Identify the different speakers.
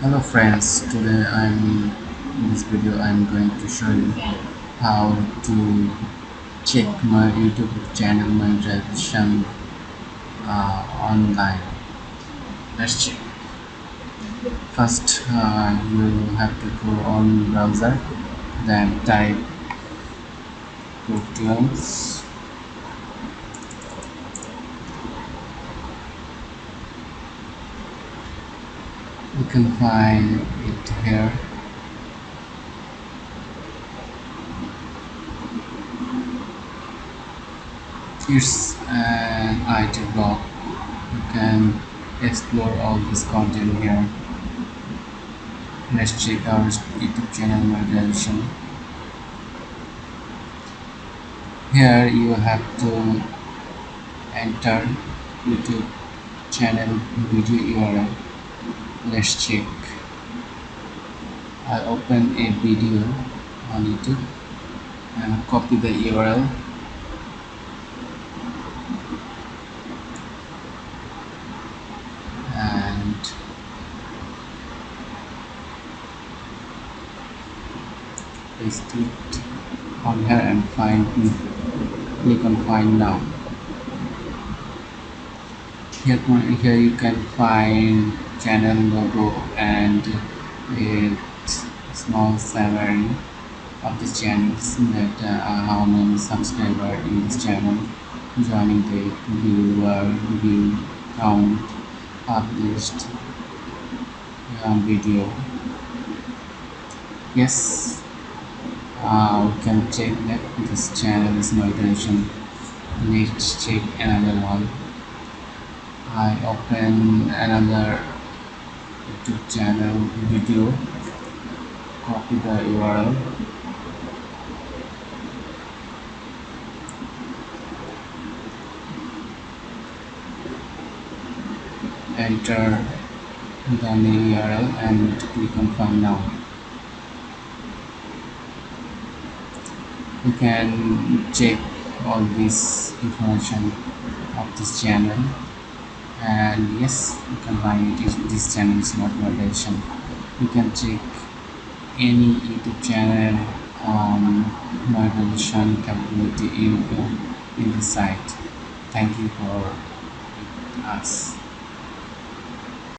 Speaker 1: Hello friends, today in this video I'm going to show you how to check my YouTube channel monetization online. Let's check. First, you have to go on browser, then type Codetones. You can find it here. It's an IT blog. You can explore all this content here. Let's check our YouTube channel monetization. Here you have to enter YouTube channel video URL. Let's check. I open a video on YouTube and copy the URL and paste it on here and click on find now. Here you can find channel logo and a small summary of the channels, that how many subscribers in this channel, joining date, viewer, view count, published video. Yes, we can check that this channel is monetization. Let's check another one. I open another YouTube channel video, copy the URL, enter the new URL and click on find now. You can check all this information of this channel, and yes, you can find this channel is not monetization. You can check any YouTube channel monetization capability in the site. Thank you for us.